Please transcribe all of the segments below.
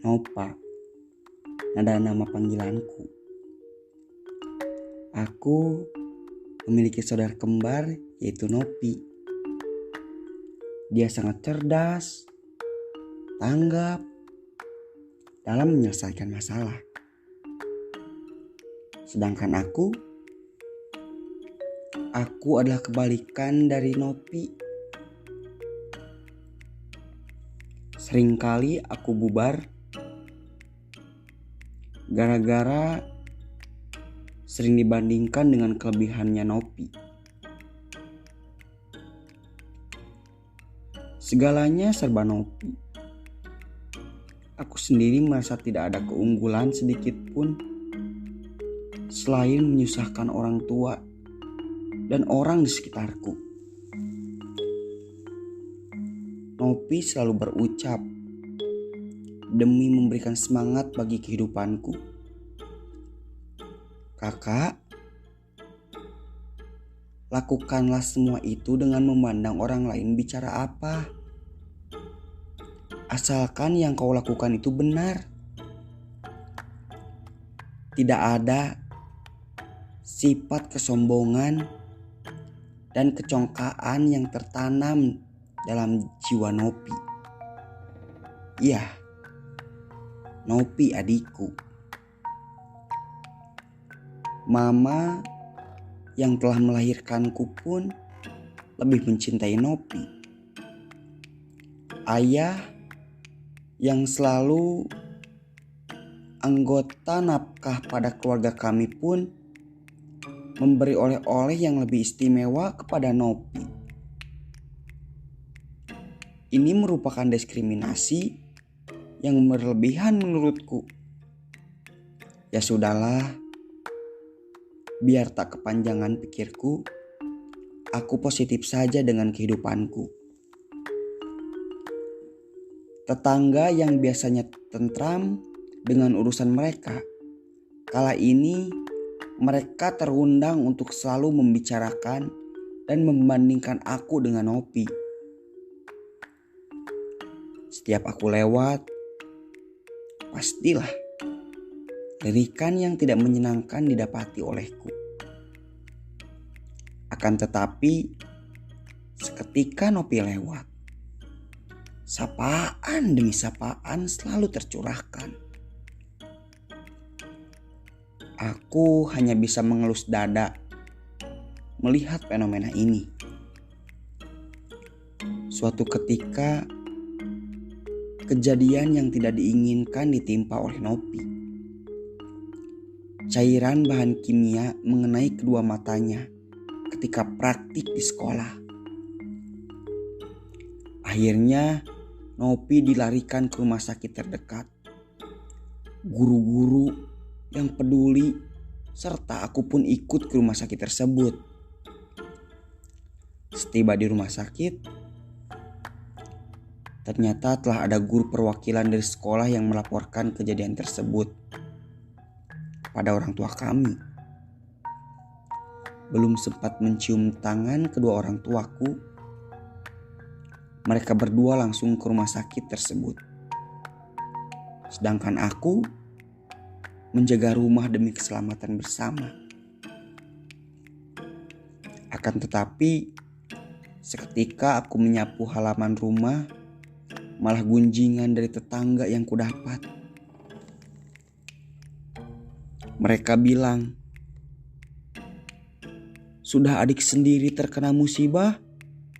Nova, nada nama panggilanku. Aku memiliki saudara kembar yaitu Nopi. Dia sangat cerdas, tanggap dalam menyelesaikan masalah. Sedangkan aku adalah kebalikan dari Nopi. Seringkali aku bubar gara-gara sering dibandingkan dengan kelebihannya Nopi. Segalanya serba Nopi. Aku sendiri merasa tidak ada keunggulan sedikit pun selain menyusahkan orang tua dan orang di sekitarku. Nopi selalu berucap demi memberikan semangat bagi kehidupanku. Kakak, lakukanlah semua itu dengan memandang orang lain bicara apa. Asalkan yang kau lakukan itu benar. Tidak ada sifat kesombongan dan kecongkaan yang tertanam dalam jiwa Nopi. Iya, Nopi adikku. Mama yang telah melahirkanku pun lebih mencintai Nopi. Ayah yang selalu anggota nafkah pada keluarga kami pun memberi oleh-oleh yang lebih istimewa kepada Nopi. Ini merupakan diskriminasi yang berlebihan menurutku. Ya sudahlah, biar tak kepanjangan pikirku, aku positif saja dengan kehidupanku. Tetangga yang biasanya tentram dengan urusan mereka, kala ini mereka terundang untuk selalu membicarakan dan membandingkan aku dengan Nopi. Setiap aku lewat, pastilah lirikan yang tidak menyenangkan didapati olehku. Akan tetapi, seketika Nopi lewat, sapaan demi sapaan selalu tercurahkan. Aku hanya bisa mengelus dada melihat fenomena ini. Suatu ketika, kejadian yang tidak diinginkan ditimpa oleh Nopi. Cairan bahan kimia mengenai kedua matanya ketika praktik di sekolah. Akhirnya Nopi dilarikan ke rumah sakit terdekat. Guru-guru yang peduli serta aku pun ikut ke rumah sakit tersebut. Setiba di rumah sakit, ternyata telah ada guru perwakilan dari sekolah yang melaporkan kejadian tersebut pada orang tua kami. Belum sempat mencium tangan kedua orang tuaku, mereka berdua langsung ke rumah sakit tersebut. Sedangkan aku menjaga rumah demi keselamatan bersama. Akan tetapi, seketika aku menyapu halaman rumah, malah gunjingan dari tetangga yang kudapat. Mereka bilang, sudah adik sendiri terkena musibah,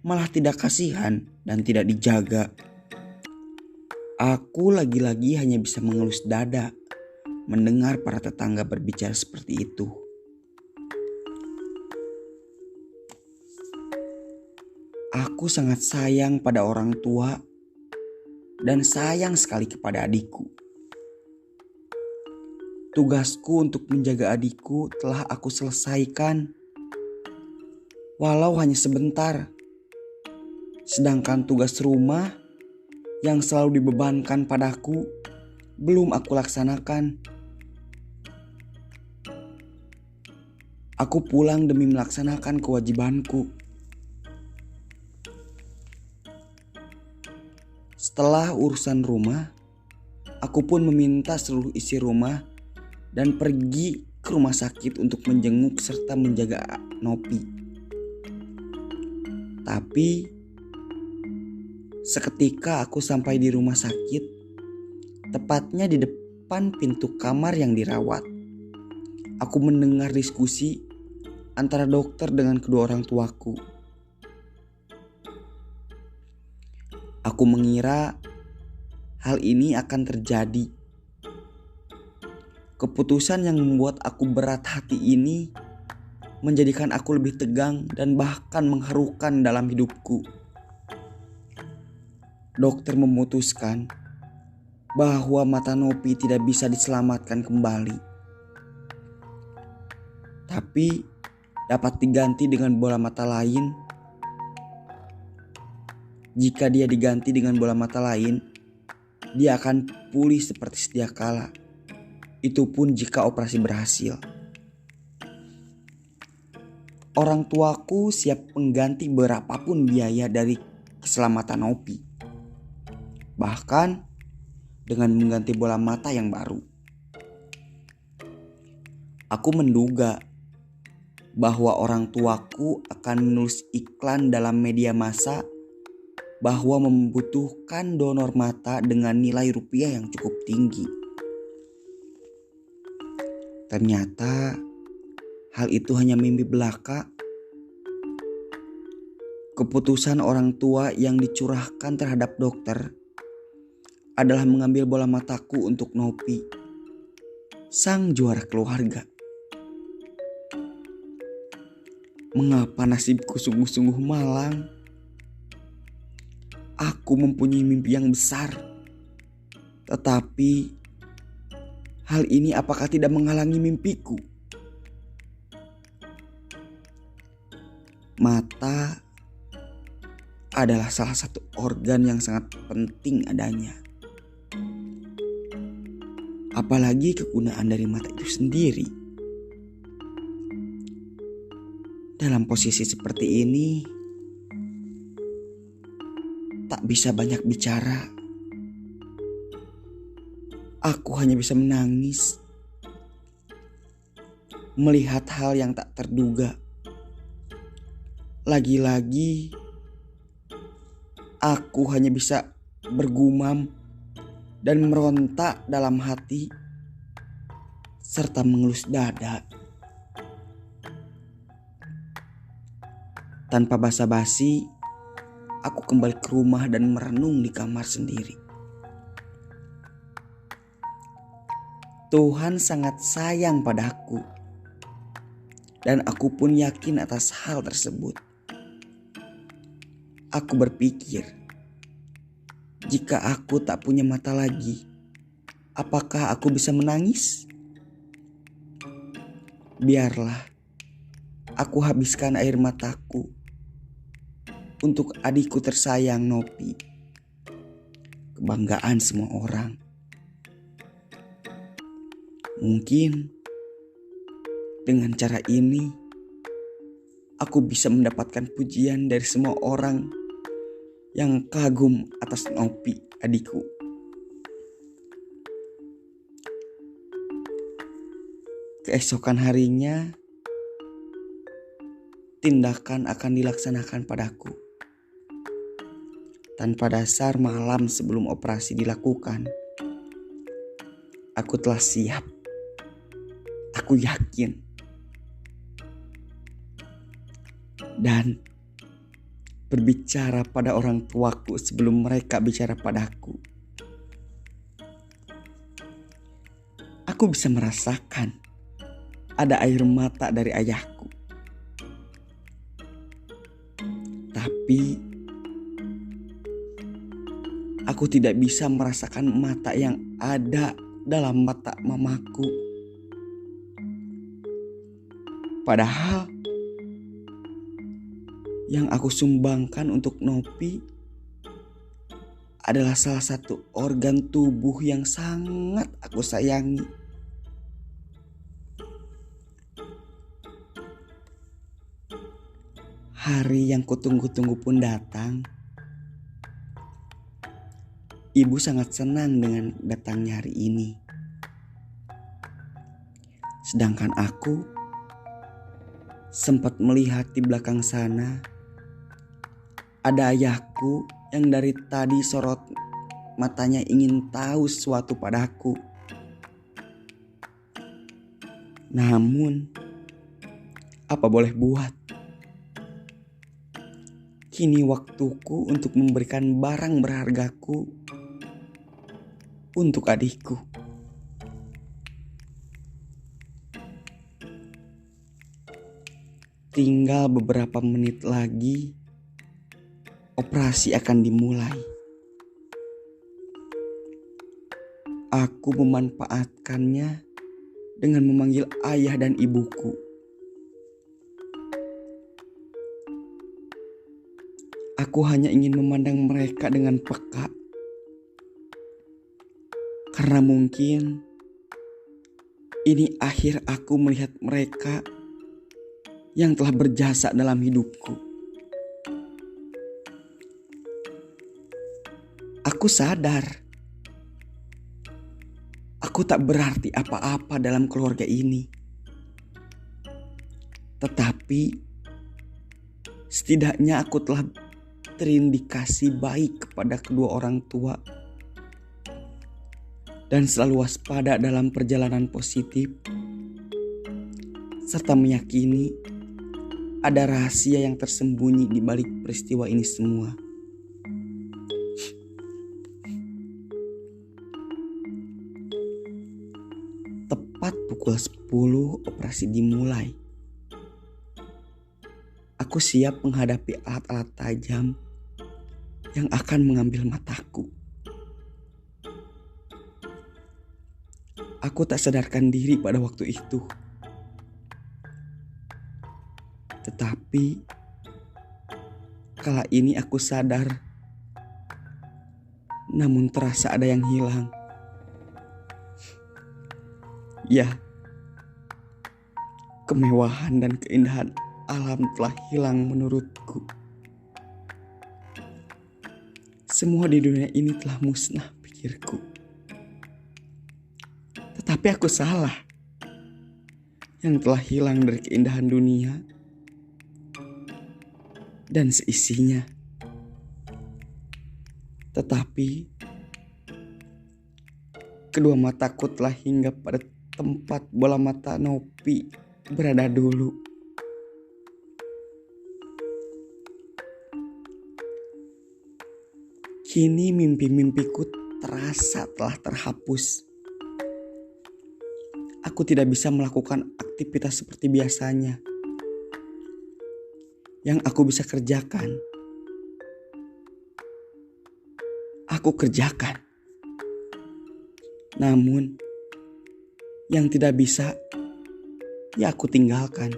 malah tidak kasihan dan tidak dijaga. Aku lagi-lagi hanya bisa mengelus dada mendengar para tetangga berbicara seperti itu. Aku sangat sayang pada orang tua dan sayang sekali kepada adikku. Tugasku untuk menjaga adikku telah aku selesaikan, walau hanya sebentar. Sedangkan tugas rumah yang selalu dibebankan padaku belum aku laksanakan. Aku pulang demi melaksanakan kewajibanku. Setelah urusan rumah, Aku pun meminta seluruh isi rumah dan pergi ke rumah sakit untuk menjenguk serta menjaga Nopi. Tapi seketika aku sampai di rumah sakit, tepatnya di depan pintu kamar yang dirawat, aku mendengar diskusi antara dokter dengan kedua orang tuaku. Aku mengira hal ini akan terjadi. Keputusan yang membuat aku berat hati ini menjadikan aku lebih tegang dan bahkan mengharukan dalam hidupku. Dokter memutuskan bahwa mata Nopi tidak bisa diselamatkan kembali, tapi dapat diganti dengan bola mata lain. Jika dia diganti dengan bola mata lain, dia akan pulih seperti sedia kala. Itu pun jika operasi berhasil. Orang tuaku siap mengganti berapapun biaya dari keselamatan Nopi. Bahkan dengan mengganti bola mata yang baru. Aku menduga bahwa orang tuaku akan menulis iklan dalam media massa bahwa membutuhkan donor mata dengan nilai rupiah yang cukup tinggi. Ternyata hal itu hanya mimpi belaka. Keputusan orang tua yang dicurahkan terhadap dokter adalah mengambil bola mataku untuk Nopi, sang juara keluarga. Mengapa nasibku sungguh-sungguh malang? Aku mempunyai mimpi yang besar. Tetapi hal ini apakah tidak menghalangi mimpiku? Mata adalah salah satu organ yang sangat penting adanya. Apalagi kegunaan dari mata itu sendiri. Dalam posisi seperti ini, tak bisa banyak bicara. Aku hanya bisa menangis, melihat hal yang tak terduga. Lagi-lagi, aku hanya bisa bergumam dan meronta dalam hati, serta mengelus dada. Tanpa basa-basi, aku kembali ke rumah dan merenung di kamar sendiri. Tuhan sangat sayang padaku, dan aku pun yakin atas hal tersebut. Aku berpikir, jika aku tak punya mata lagi, apakah aku bisa menangis? Biarlah aku habiskan air mataku untuk adikku tersayang Nopi, kebanggaan semua orang. Mungkin dengan cara ini aku bisa mendapatkan pujian dari semua orang yang kagum atas Nopi, adikku. Keesokan harinya, tindakan akan dilaksanakan padaku. Tanpa dasar malam sebelum operasi dilakukan, aku telah siap. Aku yakin. Dan berbicara pada orang tuaku sebelum mereka bicara padaku. Aku bisa merasakan ada air mata dari ayahku. Tapi aku tidak bisa merasakan mata yang ada dalam mata mamaku. Padahal yang aku sumbangkan untuk Nopi adalah salah satu organ tubuh yang sangat aku sayangi. Hari yang kutunggu-tunggu pun datang. Ibu sangat senang dengan datangnya hari ini. Sedangkan aku sempat melihat di belakang sana ada ayahku yang dari tadi sorot matanya ingin tahu sesuatu padaku. Namun, apa boleh buat? Kini waktuku untuk memberikan barang berhargaku untuk adikku. Tinggal beberapa menit lagi, operasi akan dimulai. Aku memanfaatkannya dengan memanggil ayah dan ibuku. Aku hanya ingin memandang mereka dengan peka. Karena mungkin ini akhir aku melihat mereka yang telah berjasa dalam hidupku. Aku sadar aku tak berarti apa-apa dalam keluarga ini. Tetapi setidaknya aku telah terindikasi baik kepada kedua orang tua dan selalu waspada dalam perjalanan positif, serta meyakini ada rahasia yang tersembunyi di balik peristiwa ini semua. Tepat pukul 10 operasi dimulai. Aku siap menghadapi alat-alat tajam yang akan mengambil mataku. Aku tak sadarkan diri pada waktu itu. Tetapi kala ini aku sadar, namun terasa ada yang hilang. Ya, kemewahan dan keindahan alam telah hilang menurutku. Semua di dunia ini telah musnah, pikirku. Tetapi aku salah. Yang telah hilang dari keindahan dunia dan seisinya. Tetapi kedua mataku telah hinggap pada tempat bola mata Nopi berada dulu. Kini mimpi-mimpiku terasa telah terhapus. Aku tidak bisa melakukan aktivitas seperti biasanya. Yang aku bisa kerjakan, aku kerjakan. Namun, yang tidak bisa, ya aku tinggalkan.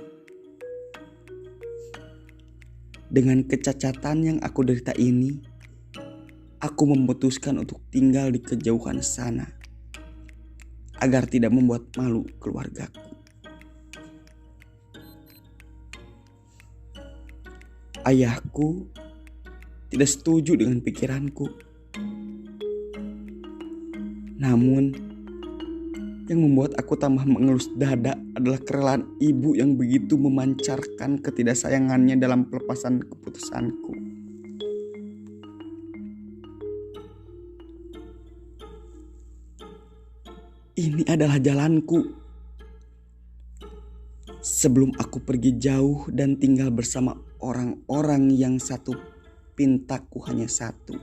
Dengan kecacatan yang aku derita ini, aku memutuskan untuk tinggal di kejauhan sana agar tidak membuat malu keluargaku. Ayahku tidak setuju dengan pikiranku. Namun, yang membuat aku tambah mengelus dada adalah kerelaan ibu yang begitu memancarkan ketidaksayangannya dalam pelepasan keputusanku. Ini adalah jalanku. Sebelum aku pergi jauh dan tinggal bersama orang-orang yang satu pintaku hanya satu.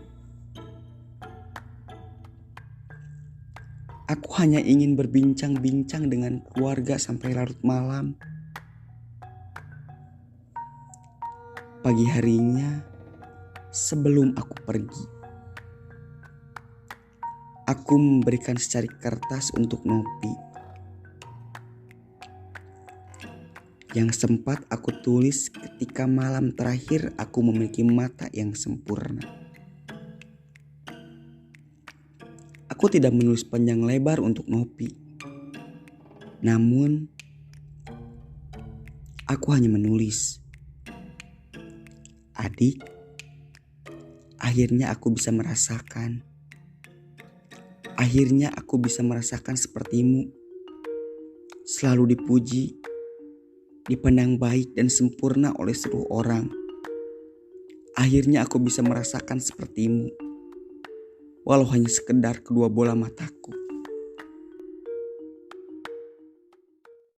Aku hanya ingin berbincang-bincang dengan keluarga sampai larut malam. Pagi harinya, sebelum aku pergi, aku memberikan secari kertas untuk Nopi yang sempat aku tulis ketika malam terakhir aku memiliki mata yang sempurna. Aku tidak menulis panjang lebar untuk Nopi. Namun, aku hanya menulis, "Adik, akhirnya aku bisa merasakan Akhirnya aku bisa merasakan sepertimu, selalu dipuji, dipandang baik dan sempurna oleh seluruh orang. Akhirnya aku bisa merasakan sepertimu, walau hanya sekedar kedua bola mataku.